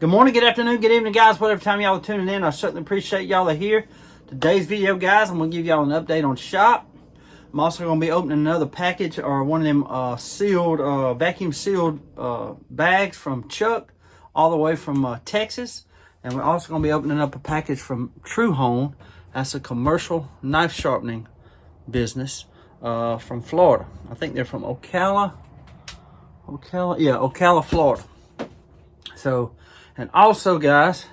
Good morning, good afternoon, good evening, guys. Whatever time y'all are tuning in, I certainly appreciate y'all are here. Today's video, guys, I'm going to give y'all an update on shop. I'm also going to be opening another package or one of them vacuum sealed bags from Chuck, all the way from Texas. And we're also going to be opening up a package from Truehone. That's a commercial knife sharpening business from Florida. I think they're from Ocala, Florida. So, and also, guys,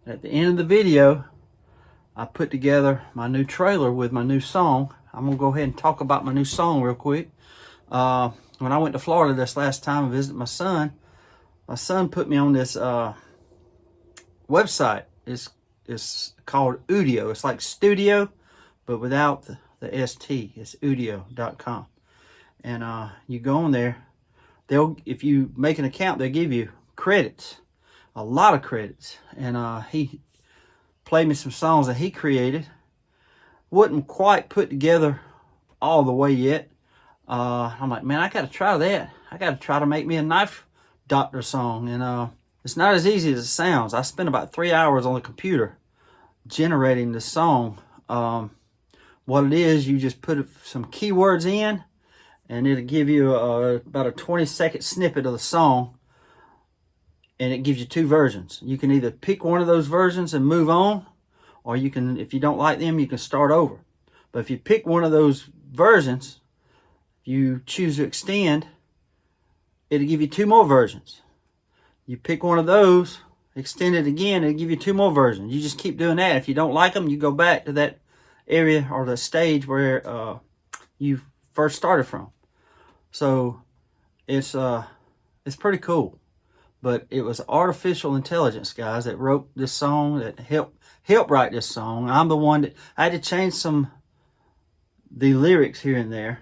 at the end of the video, I put together my new trailer with my new song. I'm going to go ahead and talk about my new song real quick. When I went to Florida this last time and visited my son put me on this website. It's called Udio. It's like studio, but without the ST. It's udio.com. And you go on there. If you make an account, they'll give you credits. A lot of credits. And he played me some songs that he created. Wasn't quite put together all the way yet. I'm like, man, I got to try that. I got to try to make me a knife doctor song. And it's not as easy as it sounds. I spent about 3 hours on the computer generating the song. What it is, you just put some keywords in, and it'll give you about a 20-second snippet of the song. And it gives you two versions. You can either pick one of those versions and move on, or you can, if you don't like them, you can start over. But if you pick one of those versions, you choose to extend, it'll give you two more versions. You pick one of those, extend it again, it'll give you two more versions. You just keep doing that. If you don't like them, you go back to that area or the stage where you first started from. So it's pretty cool. But it was artificial intelligence, guys, that wrote this song, that helped write this song. I'm the one that I had to change the lyrics here and there,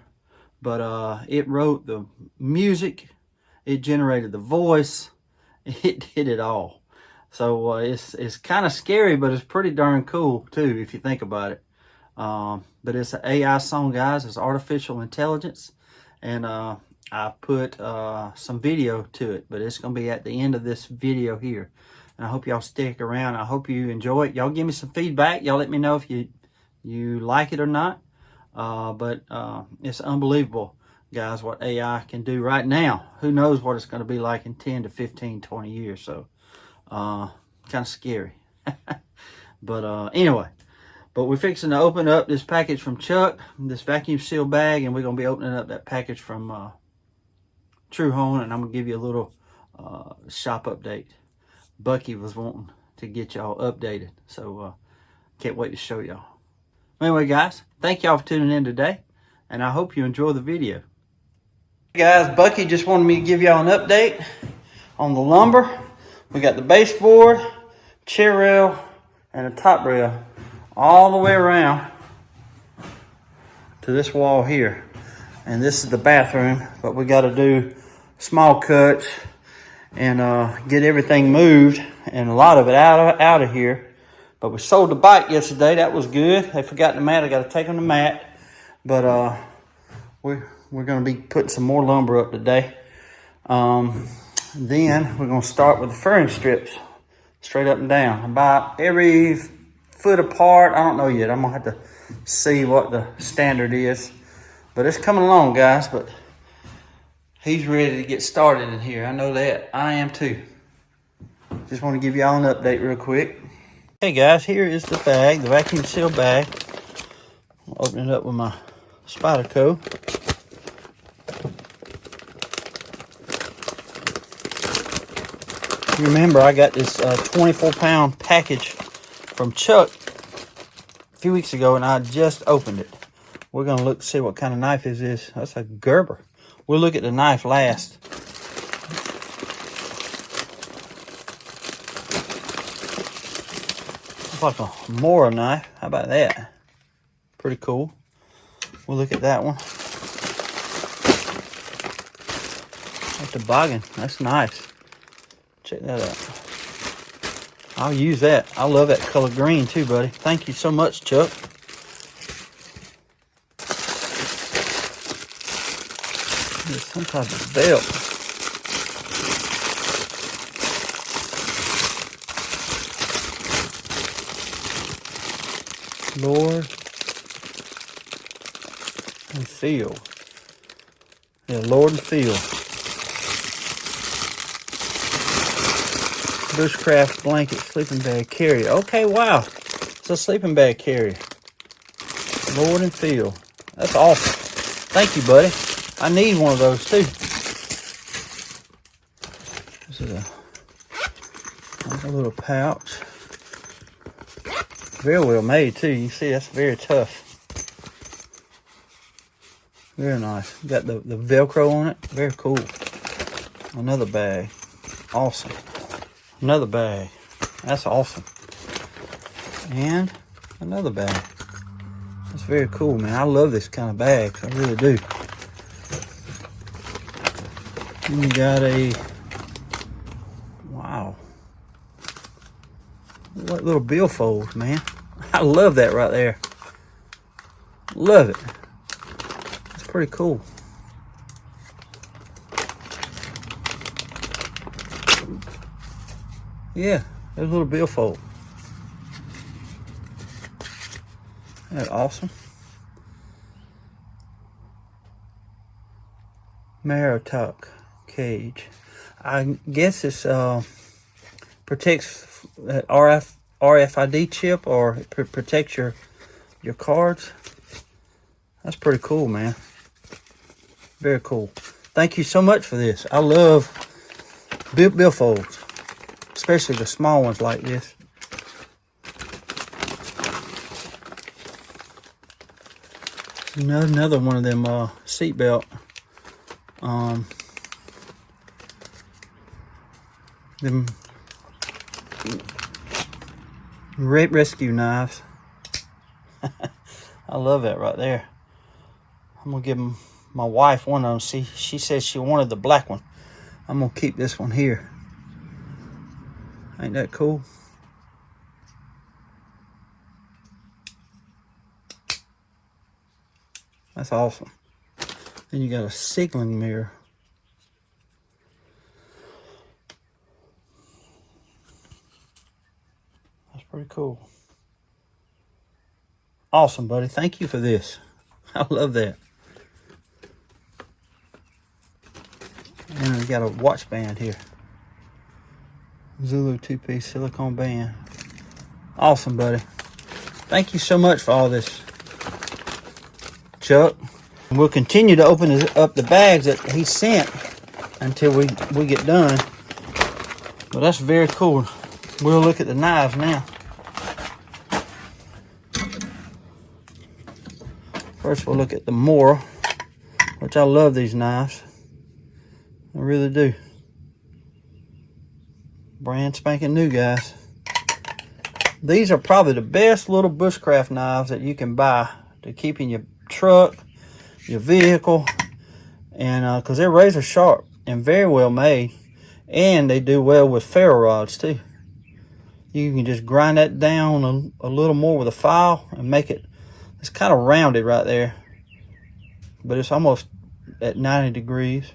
but it wrote the music, it generated the voice, it did it all. So it's kind of scary, but it's pretty darn cool too if you think about it. But it's an AI song, guys. It's artificial intelligence, and I put some video to it, but it's going to be at the end of this video here. And I hope y'all stick around. I hope you enjoy it. Y'all give me some feedback. Y'all let me know if you like it or not. But it's unbelievable, guys, what AI can do right now. Who knows what it's going to be like in 10 to 15, 20 years. So kind of scary. But anyway. But we're fixing to open up this package from Chuck, this vacuum seal bag, and we're going to be opening up that package from Truehone, and I'm going to give you a little shop update. Bucky was wanting to get y'all updated, so can't wait to show y'all. Anyway, guys, thank y'all for tuning in today, and I hope you enjoy the video. Hey guys, Bucky just wanted me to give y'all an update on the lumber. We got the baseboard, chair rail, and a top rail all the way around to this wall here. And this is the bathroom, but we got to do small cuts and get everything moved, and a lot of it out of here. But we sold the bike yesterday. That was good. They forgot the mat. I got to take them the mat. But we're going to be putting some more lumber up today. Then we're going to start with the furring strips, straight up and down, about every foot apart. I don't know yet. I'm going to have to see what the standard is. But it's coming along, guys. But he's ready to get started in here. I know that. I am too. Just want to give y'all an update real quick. Hey guys, here is the bag, the vacuum seal bag. I'll open it up with my Spyderco. Remember, I got this 24-pound package from Chuck a few weeks ago, and I just opened it. We're going to look to see what kind of knife is this. That's a Gerber. We'll look at the knife last. Looks like a Mora knife. How about that? Pretty cool. We'll look at that one. That's a toboggan. That's nice. Check that out. I'll use that. I love that color green too, buddy. Thank you so much, Chuck. There's some type of belt. Lord and Feel. Yeah, Lord and Feel. Bushcraft blanket sleeping bag carrier. Okay, wow. It's a sleeping bag carrier. Lord and Feel. That's awesome. Thank you, buddy. I need one of those too. This is a little pouch. Very well made too. You see, that's very tough. Very nice. Got the Velcro on it. Very cool. Another bag. Awesome. Another bag. That's awesome. And another bag. That's very cool, man. I love this kind of bags. I really do. And you got a, wow. What little billfold, man. I love that right there. Love it. It's pretty cool. Yeah, there's a little billfold. Isn't that awesome? Marotuck cage. I guess it's protects RFID chip, or it protects your cards. That's pretty cool, man. Very cool. Thank you so much for this. I love billfolds, especially the small ones like this. Another one of them seatbelt them rescue knives. I love that right there. I'm gonna give my wife one of them. See, she said she wanted the black one. I'm gonna keep this one here. Ain't that cool? That's awesome. Then you got a signaling mirror. That's pretty cool. Awesome, buddy. Thank you for this. I love that. And we got a watch band here. Zulu 2-piece silicone band. Awesome, buddy. Thank you so much for all this, Chuck. And we'll continue to open up the bags that he sent until we get done. But that's very cool. We'll look at the knives now. First we'll look at the Mora, which I love these knives. I really do. Brand spanking new, guys. These are probably the best little bushcraft knives that you can buy to keep in your truck, your vehicle, and because they're razor sharp and very well made, and they do well with ferro rods too. You can just grind that down a little more with a file and make it, it's kind of rounded right there, but it's almost at 90 degrees.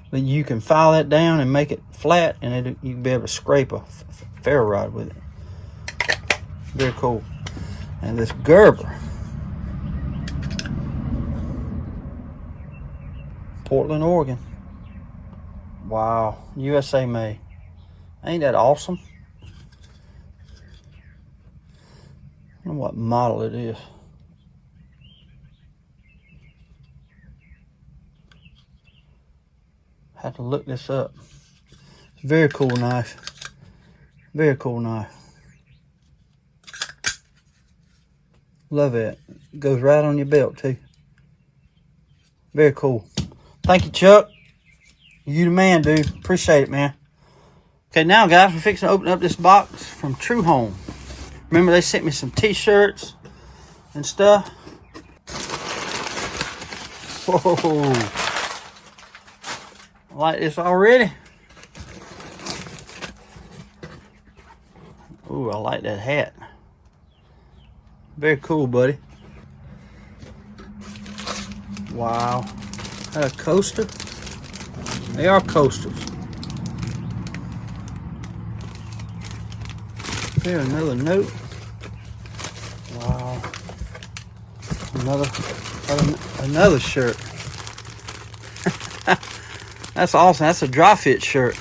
But you can file that down and make it flat, and you can be able to scrape a ferro rod with it. Very cool. And this Gerber, Portland, Oregon. Wow, USA made. Ain't that awesome? I don't know what model it is. Had to look this up. Very cool knife. Very cool knife. Love it. Goes right on your belt too. Very cool. Thank you, Chuck. You the man, dude. Appreciate it, man. Okay, now guys, we're fixing to open up this box from Truehone. Remember they sent me some t-shirts and stuff. Whoa. I like this already. Ooh, I like that hat. Very cool, buddy. Wow. A coaster. They are coasters. Here, another note. Another shirt. That's awesome. That's a dry fit shirt.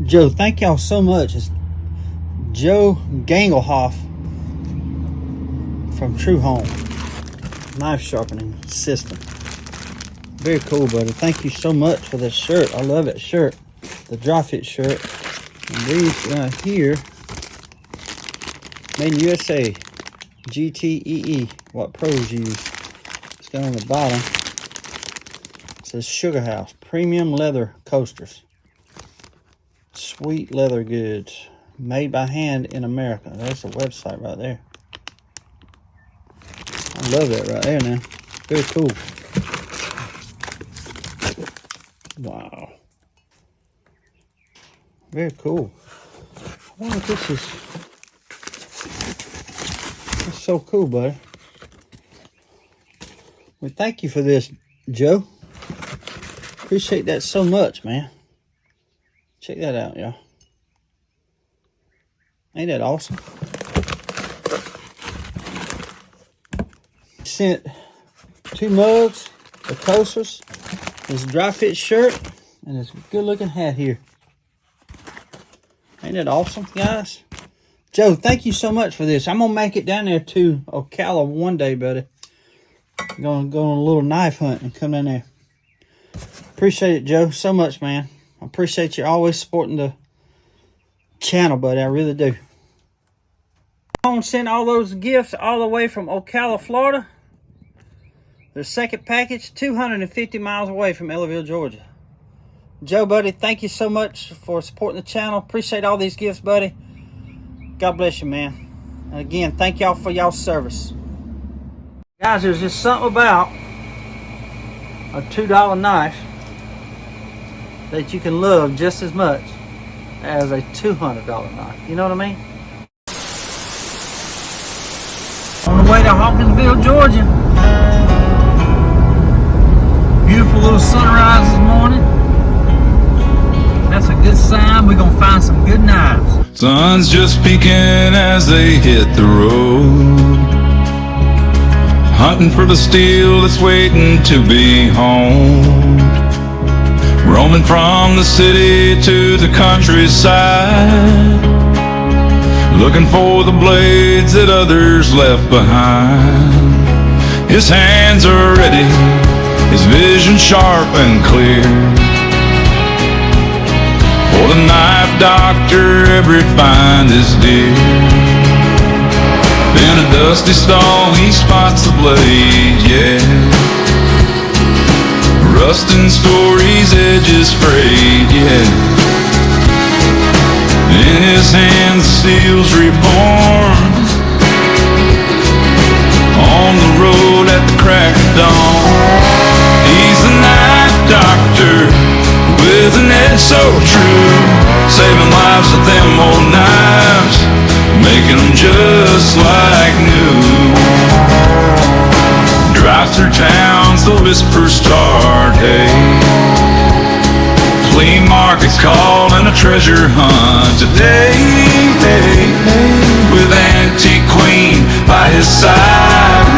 Joe, thank y'all so much. It's Joe Gangelhoff from Truehone knife sharpening system. Very cool, buddy. Thank you so much for this shirt. I love that shirt, the dry fit shirt. And these here, made in USA, GTEE, what pros use. It's got on the bottom. It says Sugar House Premium Leather Coasters. Sweet leather goods, made by hand in America. That's a website right there. I love that right there now. Very cool. Wow. Very cool. I wonder if this is... That's so cool, buddy. Well, thank you for this, Joe. Appreciate that so much, man. Check that out, y'all. Ain't that awesome? Sent 2 mugs, the coasters, this dry fit shirt, and this good looking hat here. Ain't that awesome, guys? Joe, thank you so much for this. I'm gonna make it down there to Ocala one day, buddy. I'm gonna go on a little knife hunt and come down there. Appreciate it, Joe, so much, man. I appreciate you always supporting the channel, buddy. I really do. I'm send all those gifts all the way from Ocala, Florida. The second package, 250 miles away from Ellaville, Georgia. Joe, buddy, thank you so much for supporting the channel. Appreciate all these gifts, buddy. God bless you, man. And again, thank y'all for y'all's service. Guys, there's just something about a $2 knife that you can love just as much as a $200 knife. You know what I mean? On the way to Hawkinsville, Georgia. Beautiful little sunrise this morning. That's a good sign. We're gonna find some good knives. Sun's just peeking as they hit the road, hunting for the steel that's waiting to be honed. Roaming from the city to the countryside, looking for the blades that others left behind. His hands are ready, his vision sharp and clear. For the knife doctor, every find is dear. In a dusty stall, he spots the blade, yeah. Rusting stories, edges frayed, yeah. In his hands, the steel's reborn. On the road at the crack of dawn, he's the knife doctor with an edge so true, saving lives with them old knives, making them just like new. Drive through towns, the whispers start, hey. Flea markets call and a treasure hunt today, hey, hey. With Antique Queen by his side,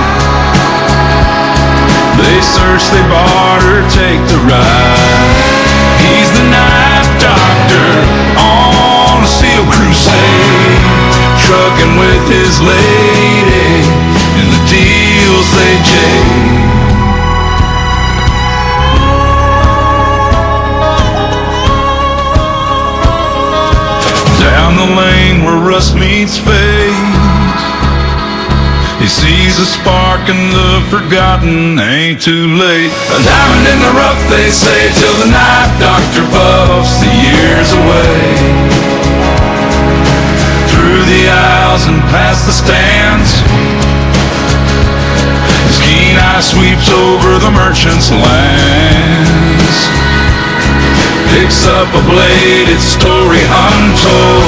they search, they barter, take the ride. He's the knife doctor on a steel crusade, trucking with his lady in the deals they jade. Down the lane where rust meets fade, he sees a spark in the forgotten, ain't too late. A diamond in the rough, they say, till the knife doctor puffs the years away. Through the aisles and past the stands, his keen eye sweeps over the merchant's lands. Picks up a blade, its story untold.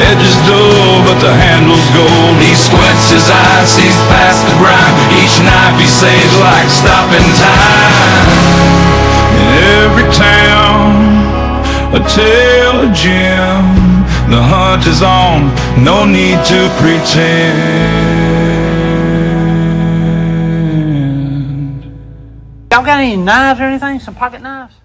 Edges dull, but the handle's gold. He squints his eyes, sees past the grime. Each knife he saves like stopping time. In every town, a tale of Jim, The hunt is on, no need to pretend. Y'all got any knives or anything? Some pocket knives?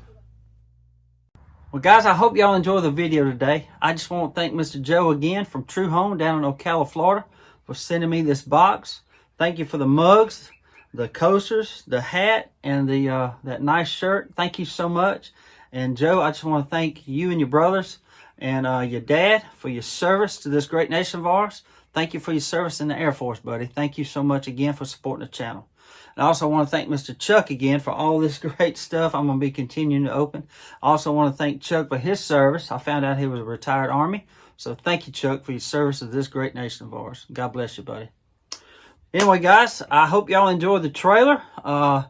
Well, guys, I hope y'all enjoy the video today. I just want to thank Mr. Joe again from Truehone down in Ocala, Florida, for sending me this box. Thank you for the mugs, the coasters, the hat, and the that nice shirt. Thank you so much. And Joe, I just want to thank you and your brothers and your dad for your service to this great nation of ours. Thank you for your service in the Air Force, buddy. Thank you so much again for supporting the channel. And I also want to thank Mr. Chuck again for all this great stuff I'm going to be continuing to open. I also want to thank Chuck for his service. I found out he was a retired Army. So thank you, Chuck, for your service to this great nation of ours. God bless you, buddy. Anyway, guys, I hope y'all enjoyed the trailer. I'm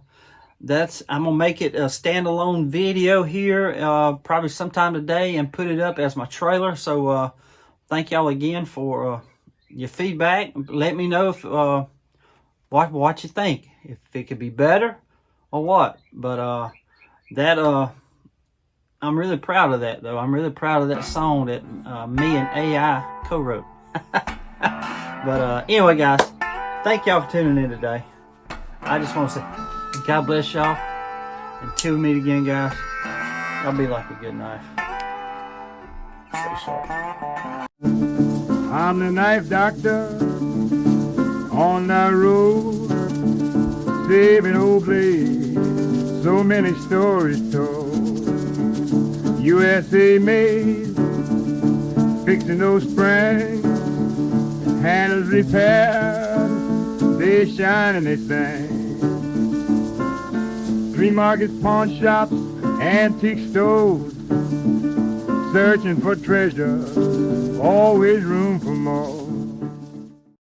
going to make it a standalone video here probably sometime today and put it up as my trailer. So thank y'all again for your feedback. Let me know if what you think, if it could be better or what. But I'm really proud of that, though. I'm really proud of that song that me and AI co-wrote. But anyway, guys, thank y'all for tuning in today. I just want to say God bless y'all. Until we meet again, guys, y'all be like a good knife. Stay sharp. I'm the knife doctor on that road, saving old blades, so many stories told. USA made, fixing those springs, handles repaired, they shine and they sing. Flea markets, pawn shops, antique stores, searching for treasure, always room for more.